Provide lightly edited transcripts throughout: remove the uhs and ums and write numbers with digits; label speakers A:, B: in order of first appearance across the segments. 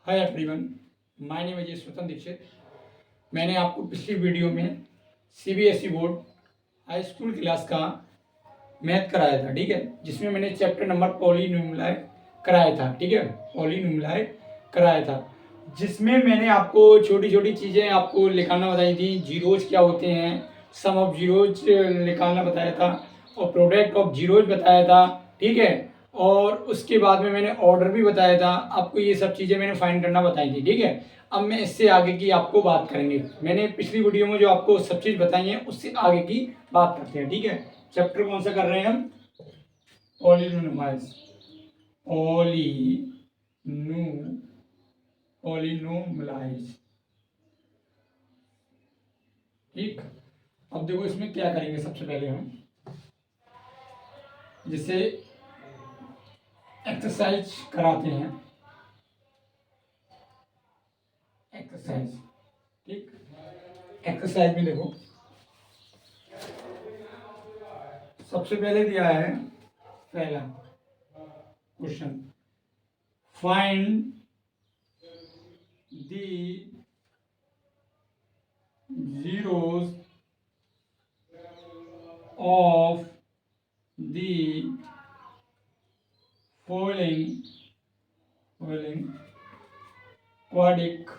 A: Hi everyone, my name is स्वतंत्र दीक्षित। मैंने आपको पिछली वीडियो में CBSE board high school class का मैथ कराया था, ठीक है, जिसमें मैंने चैप्टर नंबर पॉलीनोमियल कराया था, ठीक है, पॉलीनोमियल कराया था, जिसमें मैंने आपको छोटी छोटी चीज़ें आपको निकालना बताई थी। जीरोज क्या होते हैं, सम ऑफ जीरोज निकालना बताया था और प्रोडक्ट ऑफ जीरोज बताया था, ठीक है। और उसके बाद में मैंने ऑर्डर भी बताया था आपको। ये सब चीज़ें मैंने फाइंड करना बताई थी, ठीक है। अब मैं इससे आगे की आपको बात करेंगे। मैंने पिछली वीडियो में जो आपको सब चीज़ बताई है उससे आगे की बात करते हैं, ठीक है। चैप्टर कौन सा कर रहे हैं हम? पॉलीनोमियल्स, पॉलीनोमियल्स, ठीक। अब देखो इसमें क्या करेंगे। सबसे पहले हम जिसे एक्सरसाइज कराते हैं, एक्सरसाइज, ठीक। एक्सरसाइज में देखो सबसे पहले दिया है पहला question, find the zeros of the following quadratic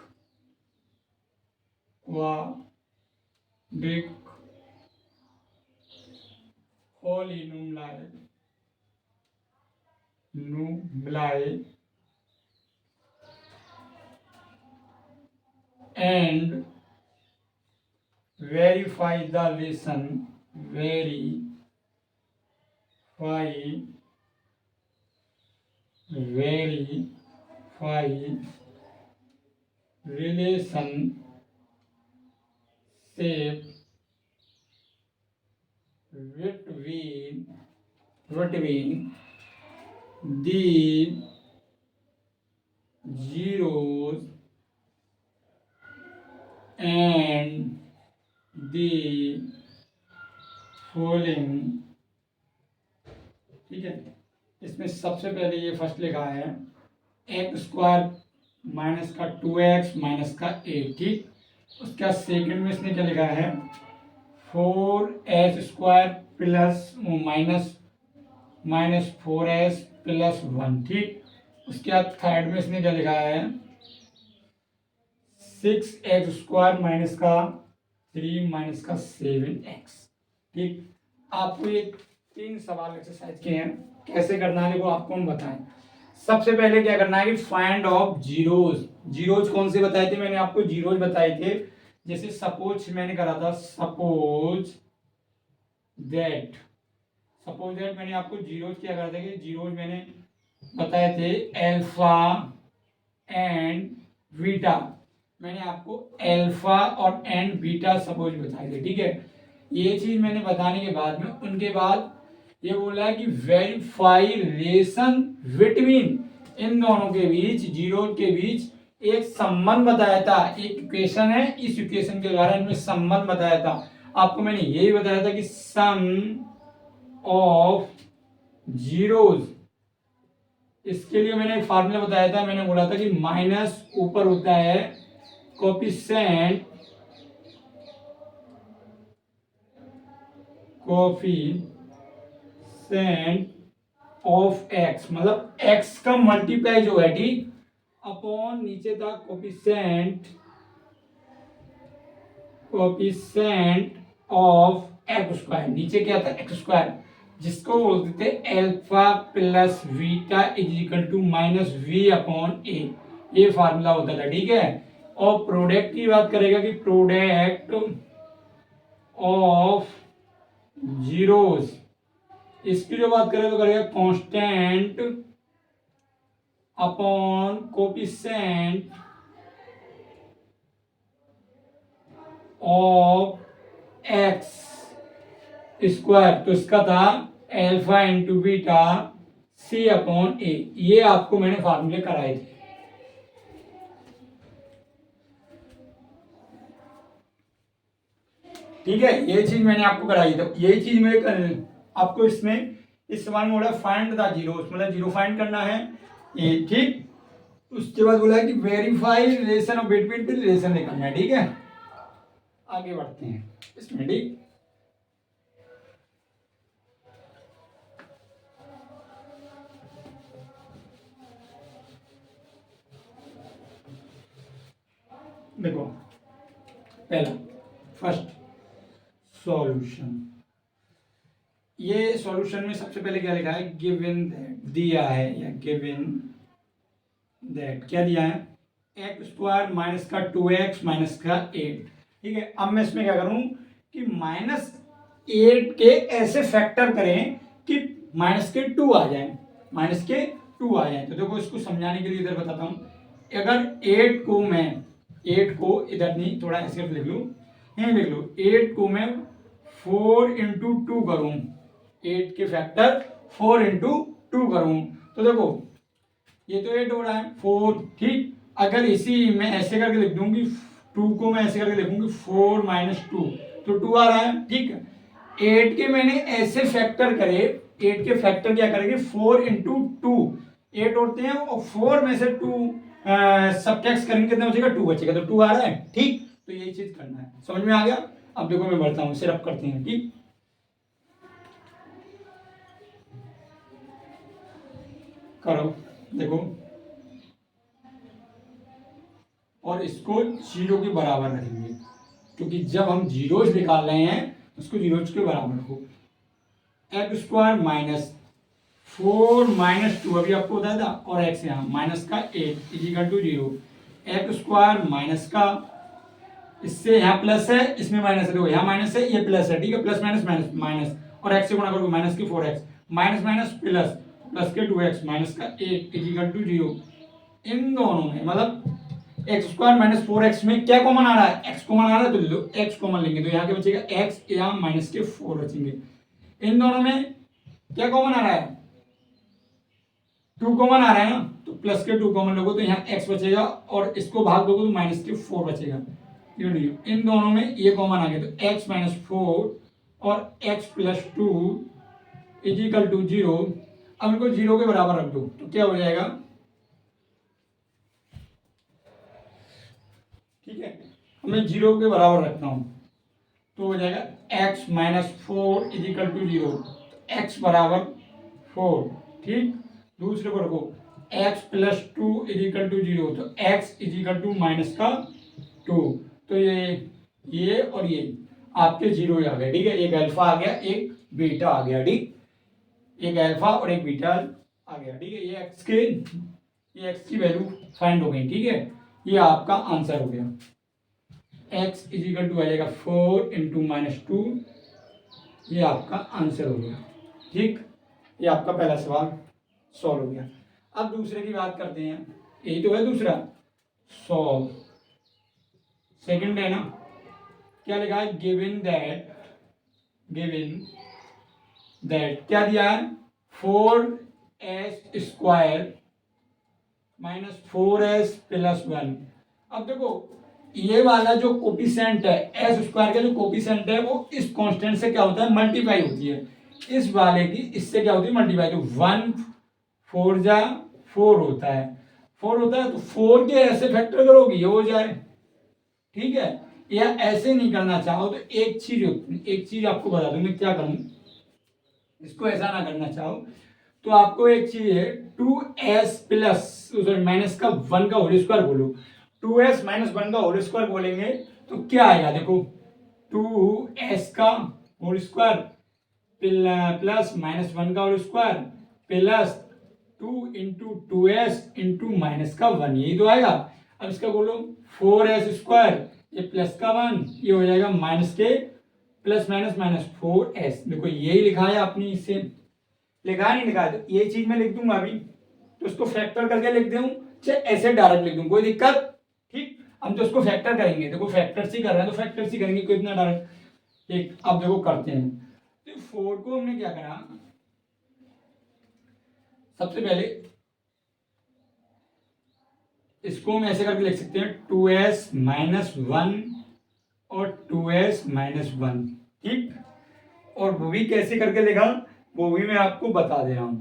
A: polynomial and verify the relation, verify relationship between the zeros and the following, ठीक है। इसमें सबसे पहले ये फर्स्ट लिखा है एक्स स्क्वायर माइनस का 2x माइनस का 8, ठीक। उसका सेकंड में इसने क्या लिखा है 4s square plus minus 4s plus 1, ठीक। उसके बाद थर्ड में इसने क्या लिखा है 6x स्क्वायर माइनस का 3 माइनस का 7x, ठीक। आपको ये 3 सवाल एक्सरसाइज के हैं, कैसे करना है वो आपको हम बताएं। सबसे पहले क्या करना है कि फाइंड ऑफ जीरोज। जीरोज कौन से बताए थे? मैंने आपको जीरोज बताए थे, जैसे सपोज मैंने करा था सपोज दैट मैंने आपको जीरोज क्या करा था कि जीरोज मैंने बताए थे अल्फा एंड बीटा। मैंने आपको अल्फा और एंड बीटा सपोज बताए थे, ठीक है। ये चीज मैंने बताने के बाद में उनके बाद ये बोला है कि वेरीफाई रिलेशन बिटवीन, इन दोनों के बीच, जीरो के बीच एक संबंध बताया था। एक इक्वेशन है, इस इक्वेशन के द्वारा इनमें संबंध बताया था। आपको मैंने यही बताया था कि सम ऑफ जीरोज, इसके लिए मैंने एक फार्मूला बताया था। मैंने बोला था कि माइनस ऊपर होता है कोफिशिएंट ऑफ एक्स, मतलब एक्स का मल्टीप्लाई जो है, ठीक, अपॉन नीचे था कोफिशिएंट ऑफ एक्स स्क्वायर, नीचे क्या था एक्स स्क्वायर, जिसको बोलते थे alpha plus beta is equal to minus v upon a. ये फार्मूला होता था, ठीक है। और प्रोडक्ट की बात करेगा कि प्रोडक्ट ऑफ जीरोस, इसकी जो बात करें तो करेगा constant upon coefficient of x square. तो इसका था alpha into beta C upon a. ये आपको मैंने फार्मूले कराए थे, ठीक है। ये चीज मैंने आपको कराई, तो ये चीज में आपको इसमें इस सवाल में बोला फाइंड द जीरो, मतलब जीरो फाइंड करना है ये, ठीक। उसके बाद बोला है कि वेरीफाई रिलेशन ऑफ बिटवीन, फिर रिलेशन निकालना है। ठीक है, आगे बढ़ते हैं इसमें। ठीक, देखो पहला फर्स्ट सॉल्यूशन, ये सॉल्यूशन में सबसे पहले क्या लिखा है, गिवन दैट दिया है, या गिवन दैट क्या दिया है, एक्स स्क्वायर माइनस का 2x माइनस का 8। ठीक है, अब मैं इसमें क्या करूं कि -8 के ऐसे फैक्टर करें कि -2 आ जाए, -2 आ जाए। तो देखो इसको समझाने के लिए इधर बताता हूं। अगर 8 को इधर नहीं, थोड़ा ऐसे लिख लूं, यहीं लिख लो, 8 को मैं 4 इंटू 2 करूं, 8 के फैक्टर 4 इंटू 2 करूं, तो देखो ये तो 8 हो रहा है 4। ठीक, अगर इसी में ऐसे करके लिख दूंगी, 2 को मैं ऐसे करके लिखूंगी 4 माइनस 2, तो 2 आ रहा है। ठीक है, 8 के मैंने ऐसे फैक्टर करे, 8 के फैक्टर क्या करेंगे, 4 इंटू 2, 8 होते हैं और 4 में से 2 सबट्रैक्ट करेंगे, कितना बचेगा, 2 बचेगा, तो 2 आ रहा है। ठीक, तो यही चीज करना है, समझ में आ गया। अब देखो मैं बढ़ता हूँ, सिर्फ करते हैं। ठीक, करो, देखो, और इसको 0 के बराबर रखेंगे, क्योंकि जब हम जीरोज निकाल रहे हैं उसको जीरोज के बराबर रखो। एक्स स्क्वायर माइनस 4 माइनस 2 अभी आपको बताया था, और एक्स यहाँ माइनस का 8 equal to 0। X square minus का, इससे यहाँ प्लस है, इसमें माइनस है, देखो यहाँ माइनस है, ये प्लस है। ठीक है, प्लस माइनस माइनस माइनस, और एक्स से गुणा करोगे माइनस की 4x, minus minus plus, plus के 2x माइनस का 8 इजिकल टू 0। इन दोनों में मतलब एक्स स्क्वायर माइनस 4x में क्या कॉमन आ रहा है, एक्स कॉमन आ रहा है, तो ले लो एक्स कॉमन लेंगे, तो यहाँ के बचेगा एक्स, यहाँ माइनस के 4 बचेंगे। इन दोनों में क्या कॉमन आ रहा है, 2 कॉमन आ रहा है ना, तो प्लस के 2 कॉमन लोगे तो यहाँ एक्स बचेगा, और इसको भाग दोगे तो माइनस के 4 बचेगा। इन दोनों में ये कॉमन आ गया, तो एक्स माइनस 4 और एक्स प्लस 2 इजिकल टू 0। अब इनको 0 के बराबर रख दो, तो क्या हो जाएगा, ठीक है, मैं 0 के बराबर रखता हूं, तो हो जाएगा x minus 4 equal to 0, x बराबर 4। ठीक, दूसरे को रखो x प्लस 2 इजिकल टू 0, तो x इजिकल टू माइनस का 2। तो ये और ये आपके 0 आ गए। ठीक है, एक अल्फा आ गया, एक बीटा आ गया। ठीक, एक अल्फा और एक बीटा आ गया। ठीक है, ये एक्स की वैल्यू फाइंड हो गई। ठीक है, ये आपका आंसर हो गया, x इजिकल टू आ जाएगा 4 इंटू माइनस 2, ये आपका आंसर हो गया। ठीक, ये आपका पहला सवाल सॉल्व हो गया। अब दूसरे की बात करते हैं, यही तो है दूसरा सॉल्व। सेकंड है ना, क्या लिखा है, गिवन दैट क्या दिया है, 4s square minus 4s plus 1। अब देखो ये वाला जो कोपिसेंट है, एस स्क्वायर का जो कोपिसेंट है, वो इस कांस्टेंट से क्या होता है, मल्टीप्लाई होती है। इस वाले की इससे क्या होती है, मल्टीप्लाई, तो 1 4 जा 4 होता है, 4 होता है, तो 4 के ऐसे फैक्टर करोगे ये हो जाए। ठीक है, या ऐसे नहीं करना चाहो तो एक चीज आपको बता दूं, मैं क्या करूं, इसको ऐसा ना करना चाहो तो आपको एक चीज है, 2s प्लस सॉरी माइनस का 1 का होल स्क्वायर बोलो, 2s माइनस 1 का होल स्क्वायर बोलेंगे तो क्या आएगा, देखो 2s का होल स्क्वायर प्लस माइनस 1 का whole square plus 2 into 2s into minus का 1, यही तो आएगा। अब इसका बोलो 4s स्क्वायर, ये प्लस का 1, ये हो जाएगा माइनस के प्लस माइनस माइनस 4s। देखो यही लिखा है आपने, इससे लिखा है नहीं लिखा है, तो ये चीज मैं लिख दूंगा अभी, तो उसको फैक्टर करके लिख दूं चाहे ऐसे डायरेक्ट लिख दूं, कोई दिक्कत। ठीक, हम तो उसको फैक्टर करेंगे, देखो फैक्टर से कर रहे हैं तो फैक्टर से करेंगे, कोई इतना डायरेक्ट। ठीक, अब देखो करते हैं, तो 4 को हमने क्या करा, सबसे पहले इसको हम ऐसे करके लिख सकते हैं, 2s माइनस 1 और 2s माइनस 1। ठीक, और वो भी कैसे करके लिखा, वो भी मैं आपको बता दे रहा हूं।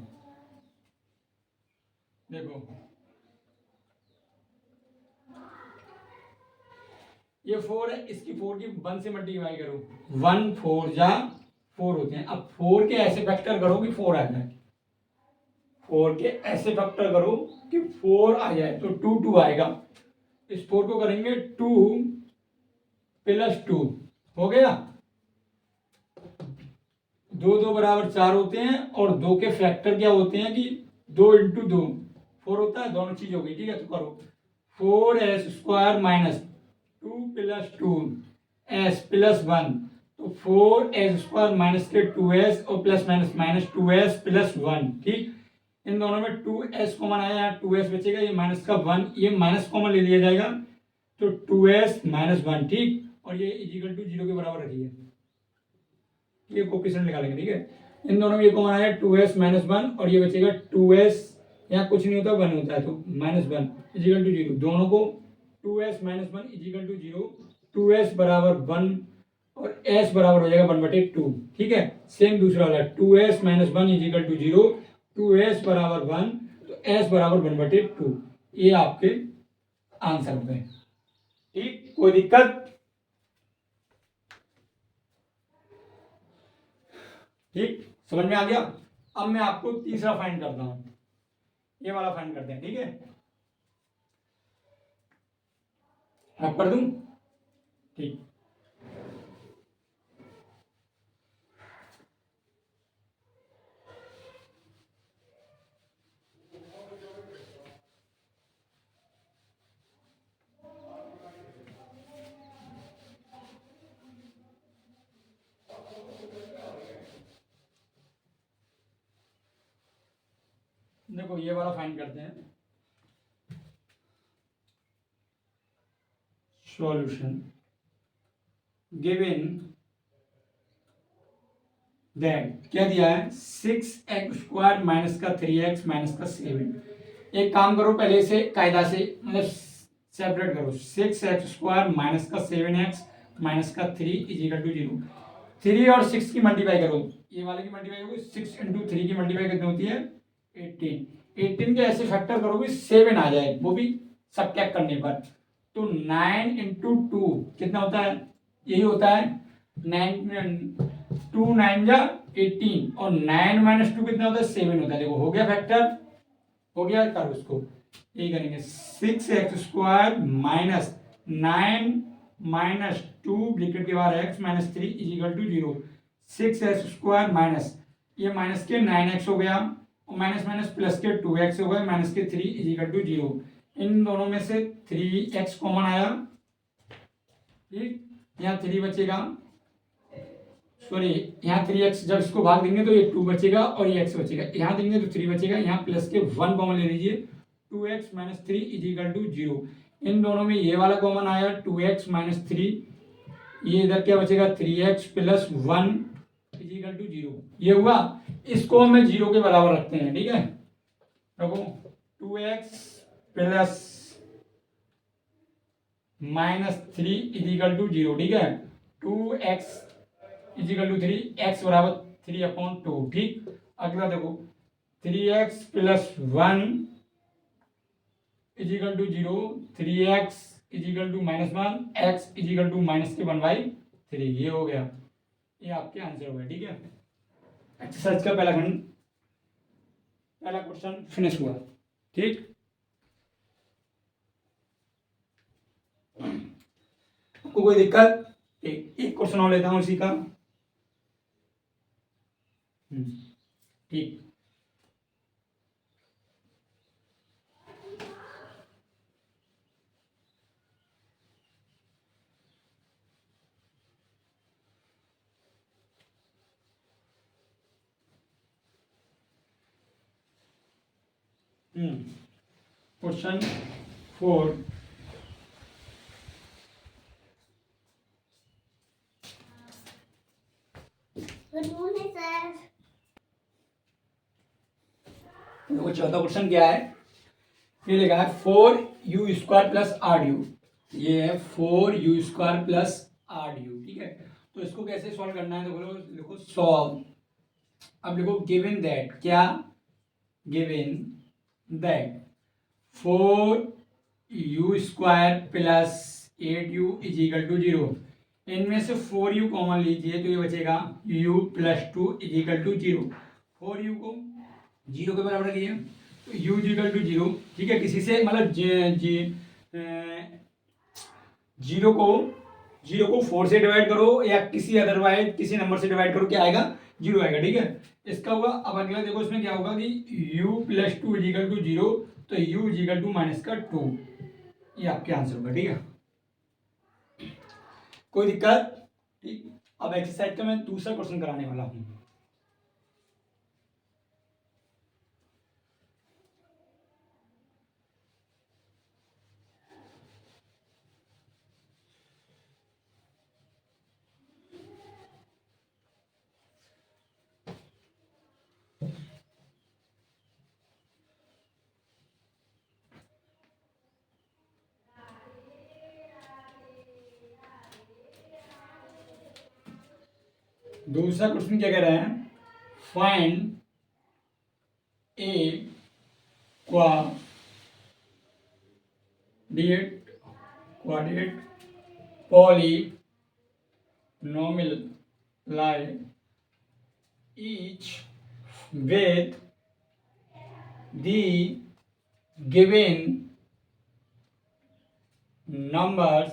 A: देखो ये 4 है, इसकी 4 की 1 से मल्टीप्लाई करो, 1 4 जा 4 होते हैं। अब 4 के ऐसे फैक्टर करो कि 4 आ जाए, 4 के ऐसे फैक्टर करो कि 4 आ जाए, तो 2 2 आएगा। इस 4 को करेंगे 2 प्लस 2, हो गया। 2 2 बराबर 4 होते हैं, और 2 के फैक्टर क्या होते हैं कि 2 इंटू 2 4 होता है, दोनों चीज हो गई, ठीक है। तो करो 4s² minus 2 plus 2 s plus 1, तो 4s² माइनस के 2s और plus minus minus 2s plus 1, ठीक। इन दोनों में 2s कॉमन आया, यहाँ 2s बचेगा, ये माइनस का 1, ये माइनस कॉमन ले लिया जाएगा, तो 2s माइनस 1, ठीक। और ये इजिकल टू 0 के बराबर रखिए, ये कोफिशिएंट निकालेंगे, ठीक है। इन दोनों में ये कॉमन आया 2s माइनस 1, और ये बचेगा 2s, यहाँ कुछ नहीं होता 1 होता है, तो माइनस 1 इजिकल टू 0, दोनों को 2s minus 1 equal to 0, 2s बराबर 1 और s बराबर हो जाएगा 1/2, ठीक है। सेम दूसरा वाला 2s minus 1 equal to 0, 2s बराबर 1, तो s बराबर 1/2, ये आपके आंसर हो गए, ठीक। कोई दिक्कत? ठीक, समझ में आ गया। अब मैं आपको तीसरा फाइंड करता हूं, ये वाला फाइंड करते हैं, ठीक है। मैं कर दूं, ठीक। देखो ये वाला फाइंड करते हैं, सॉल्यूशन गिवन दैट, क्या दिया है, 6x² माइनस का 3x माइनस का 7। एक काम करो, पहले से कायदा से मतलब सेपरेट करो, 6x² माइनस का 7x माइनस का 3 इजिकल टू 0। 3 और 6 की मल्टीप्लाई करो, ये वाले की मल्टीप्लाई करो, 6 इंटू 3 की मल्टीप्लाई कितनी होती है, 18। 18 के ऐसे फैक्टर करोगे 7 आ जाए, वो भी सबट्रैक्ट करने पर, तो 9 इंटू 2 कितना होता है, यही होता है 9, 2 9 जा 18, और 9 माइनस 2 कितना होता है, 7 होता है। देखो हो गया फैक्टर, हो गया, करो उसको, यही करेंगे 6x² माइनस 9 माइनस 2 ब्रैकेट के बाद x minus 3 equal to 0। 6x² minus, ये माइनस के 9x हो गया, और माइनस माइनस प्लस के 2x हो गया, माइनस के 3 इजिकल टू 0। इन दोनों में से 3x कॉमन आया, ठीक। यहाँ 3 बचेगा, सॉरी यहाँ 3x, जब इसको भाग देंगे तो ये 2 बचेगा और ये x बचेगा, यहाँ देंगे तो 3 बचेगा, यहाँ प्लस के 1 कॉमन ले लीजिए, 2x माइनस 3 इजिकल टू 0। इन दोनों में ये वाला कॉमन आया 2x माइनस 3, ये इधर क्या बचेगा 3x प्लस 1 इजिकल टू 0, ये हुआ। इसको हमें 0 के बराबर रखते हैं, ठीक है। देखो 2x plus minus 3 equal to 0, ठीक है। 2x इजिकल टू 3, x बराबर 3/2, ठीक। अगला देखो 3x plus 1 equal to 0, 3x equal to minus 1, x equal to minus के 1/3, ये हो गया, ये आपके आंसर हो गए, ठीक है। एक्सरसाइज का पहला खंड, पहला क्वेश्चन फिनिश हुआ, ठीक। आपको कोई दिक्कत? एक क्वेश्चन और लेता हूं इसी का, ठीक। क्वेश्चन 4, देखो चौथा क्वेश्चन क्या है, ये लिखा है 4u² प्लस RU, ये है 4u² प्लस RU, ठीक है। तो इसको कैसे सॉल्व करना है, तो बोलो लिखो सॉल्व। अब लिखो गिवन दैट, क्या, given that 4u² plus 8u is equal to 0। इनमें से 4u कॉमन लीजिए तो ये बचेगा u plus 2 is equal to 0। 4u को 0 के बराबर रखिए तो u इज इक्वल टू 0। ठीक है, किसी से मतलब जीरो को 4 से डिवाइड करो या किसी अदरवाइज किसी नंबर से डिवाइड करो, क्या आएगा? 0 आएगा। ठीक है, इसका हुआ। अब अगला देखो इसमें क्या होगा कि u plus 2 is equal to 0, तो u is equal to minus का 2। ये आपके आंसर होगा। ठीक है, कोई दिक्कत? ठीक, अब एक्सरसाइज का मैं दूसरा क्वेश्चन कराने वाला हूं। दूसरा क्वेश्चन क्या कह रहा है? Find A quadratic polynomial like each with the given numbers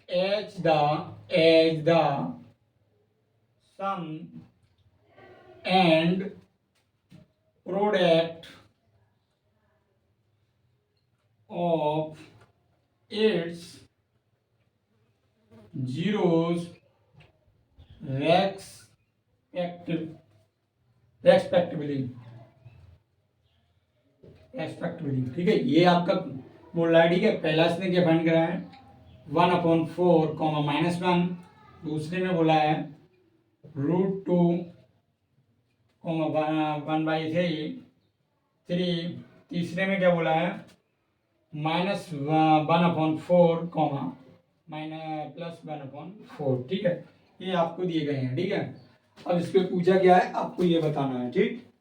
A: as the sum and product of its zeros respectively. ठीक है, ये आपका बोल रहा है। ठीक है, पहला इसने क्या फाइंड करा है? 1/4 कॉमा -1। दूसरे में बोला है √2 कॉमा 1/3। तीसरे में क्या बोला है? -1/4 कॉमा +1/4। ठीक है, ये आपको दिए गए हैं। ठीक है, अब इस पे पूछा क्या है आपको ये बताना है। ठीक।